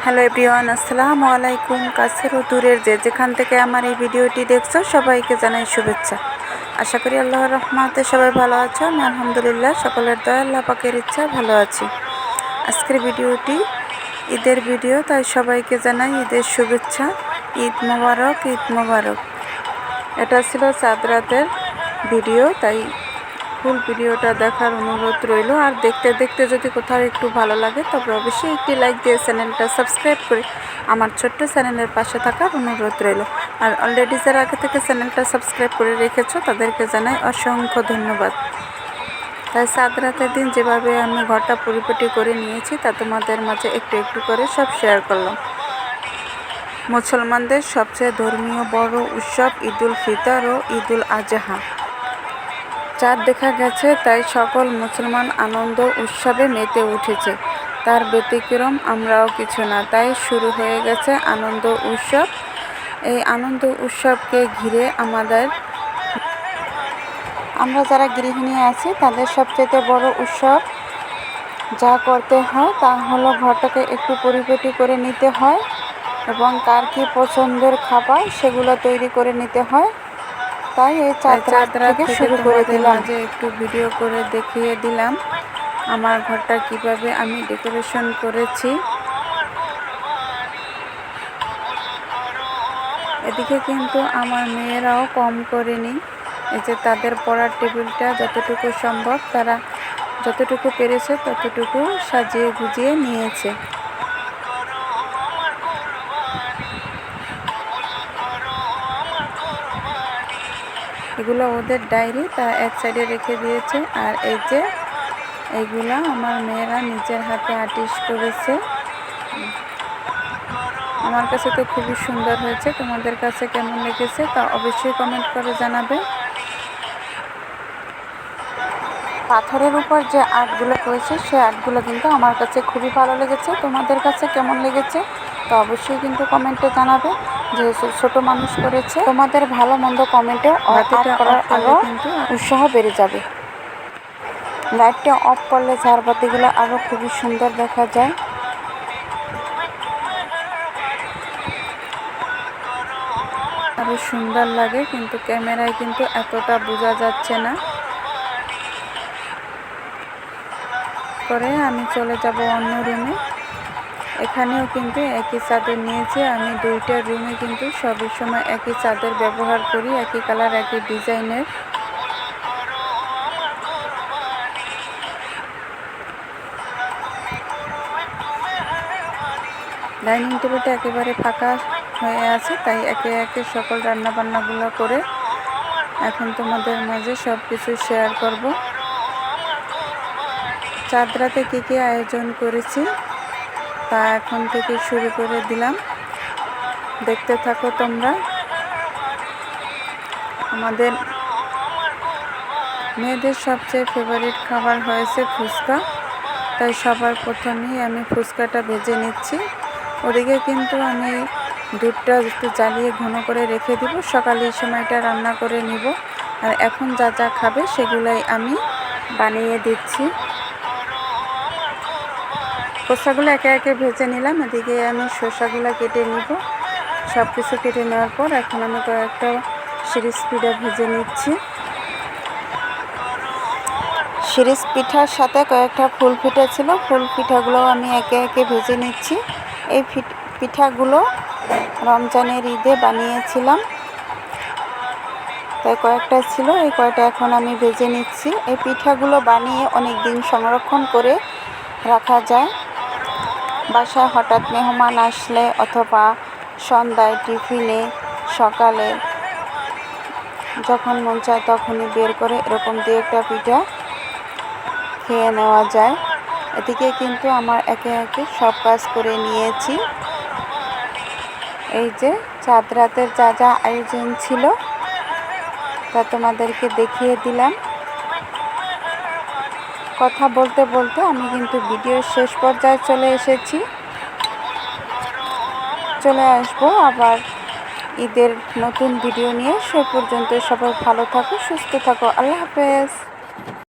Hello everyone, আসসালামু আলাইকুম। কাছের ও দূরের যেখান থেকে আমার এই ভিডিওটি দেখছো সবাইকে জানাই শুভেচ্ছা। আশা করি আল্লাহর রহমতে সবাই ভালো আছো। আমি আলহামদুলিল্লাহ, সকলের দয়া আল্লাহ পাকের ইচ্ছা ভালো আছি। আজকের ভিডিওটি ঈদের ভিডিও, তাই সবাইকে জানাই ঈদের শুভেচ্ছা। ঈদ মোবারক, ঈদ মোবারক। এটা ছিল চাঁদ রাতের ভিডিও, তাই ফুল ভিডিওটা দেখার অনুরোধ রইল। আর দেখতে দেখতে যদি কোথাও একটু ভালো লাগে তবে অবশ্যই একটি লাইক দিয়ে চ্যানেলটা সাবস্ক্রাইব করে আমার ছোট্ট চ্যানেলের পাশে থাকার অনুরোধ রইল। আর অলরেডি যারা আগে থেকে চ্যানেলটা সাবস্ক্রাইব করে রেখেছো তাদেরকে জানাই অসংখ্য ধন্যবাদ। তাই চাঁদ রাতের দিন যেভাবে আমি ঘরটা পরিপাটি করে নিয়েছি তা তোমাদের মাঝে একটু একটু করে সব শেয়ার করলাম। মুসলমানদের সবচেয়ে ধর্মীয় বড় উৎসব ঈদুল ফিতর ও ঈদুল আজহা। চাঁদ দেখা গেছে, তাই সকল মুসলমান আনন্দ উৎসবে মেতে উঠেছে। তার ব্যতিক্রম আমরাও কিছু না। তাই শুরু হয়ে গেছে আনন্দ উৎসব। এই আনন্দ উৎসবকে ঘিরে আমরা যারা গৃহিণী আছি তাদের সবচেয়ে বড় উৎসব যা করতে হয় তা হলো ঘরটাকে একটু পরিপাটি করে নিতে হয় এবং কার কি পছন্দের খাবার সেগুলো তৈরি করে নিতে হয়। তাই এই চাঁদ রাত থেকে শুরু করে দিলাম, যে একটু ভিডিও করে দেখিয়ে দিলাম আমার ঘরটা কিভাবে আমি ডেকোরেশন করেছি। এদিকে কিন্তু আমার মেয়েরাও কম করেনি। এই যে তাদের পড়ার টেবিলটা যতটুকু সম্ভব তারা যতটুকু পেরেছে ততটুকু সাজিয়ে গুজিয়ে নিয়েছে। এগুলো ওদের ডায়েরি, তা এক সাইডে রেখে দিয়েছে। আর এই যে এইগুলা আমার মেয়েরা নিজের হাতে আর্টিস্ট করেছে। আমার কাছে তো খুবই সুন্দর হয়েছে। তোমাদের কাছে কেমন লেগেছে তা অবশ্যই কমেন্ট করে জানাবে। পাথরের উপর যে আর্টগুলো করেছে সে আর্টগুলো কিন্তু আমার কাছে খুবই ভালো লেগেছে। তোমাদের কাছে কেমন লেগেছে তো অবশ্যই কিন্তু কমেন্টে জানাবে। যে ছোট মানুষ করেছে, তোমাদের ভালো মন্দ কমেন্টেও আর্ট করার আরও কিন্তু উৎসাহ বেড়ে যাবে। লাইটটা অফ করলে ঝাড়বাতিগুলো আরও খুবই সুন্দর দেখা যায়। আরও সুন্দর লাগে, কিন্তু ক্যামেরায় কিন্তু এতটা বোঝা যাচ্ছে না। করে আমি চলে যাব অন্য রুমে। এখানেও কিন্তু একই চাদর নিয়েছি। আমি দুইটা রুমে কিন্তু সবই সময় একই চাদর ব্যবহার করি, একই কালার একই ডিজাইনের। ডাইনিং টেবিলটা একেবারে ফাঁকা হয়ে আছে, তাই একে একে সকল রান্নাবান্নাগুলো করে এখন তোমাদের মাঝে সব কিছু শেয়ার করব। চাঁদ রাতে কী কী আয়োজন করেছি তা এখন থেকে শুরু করে দিলাম, দেখতে থাকো তোমরা। আমাদের মেয়েদের সবচেয়ে ফেভারিট খাবার হয়েছে ফুচকা, তাই সবার প্রথমেই আমি ফুচকাটা ভেজে নিচ্ছি। ওদিকে কিন্তু আমি দুধটা একটু জ্বালিয়ে ঘন করে রেখে দিব, সকালে এই সময়টা রান্না করে নিব। আর এখন যা যা খাবে সেগুলাই আমি বানিয়ে দিচ্ছি। ফুচকাগুলো একে একে ভেজে নিলাম। এদিকে আমি শসাগুলো কেটে নিব। সব কিছু কেটে নেওয়ার পর এখন আমি কয়েকটা শিরিষ পিঠা ভেজে নিচ্ছি। শিরিষ পিঠার সাথে কয়েকটা ফুল পিঠা ছিল, ফুল পিঠাগুলো আমি একে একে ভেজে নিচ্ছি। এই পিঠাগুলো রমজানের ঈদে বানিয়েছিলাম, তাই কয়েকটা ছিল, এই কয়েকটা এখন আমি ভেজে নিচ্ছি। এই পিঠাগুলো বানিয়ে অনেক দিন সংরক্ষণ করে রাখা যায়। বাসায় হঠাৎ মেহমান আসলে অথবা সন্ধ্যায় টিফিনে, সকালে যখন মন চায় তখনই বের করে এরকম দিয়ে একটা পিঠা খেয়ে নেওয়া যায়। এদিকে কিন্তু আমার একে একে সব কাজ করে নিয়েছি। এই যে চাঁদ রাতের যা যা আয়োজন ছিল তা তোমাদেরকে দেখিয়ে দিলাম। কথা বলতে বলতে আমি কিন্তু ভিডিওর শেষ পর্যায়ে চলে এসেছি। চলে আসবো আবার ঈদের নতুন ভিডিও নিয়ে। সে পর্যন্ত সবাই ভালো থাকো, সুস্থ থাকো। আল্লাহ হাফেজ।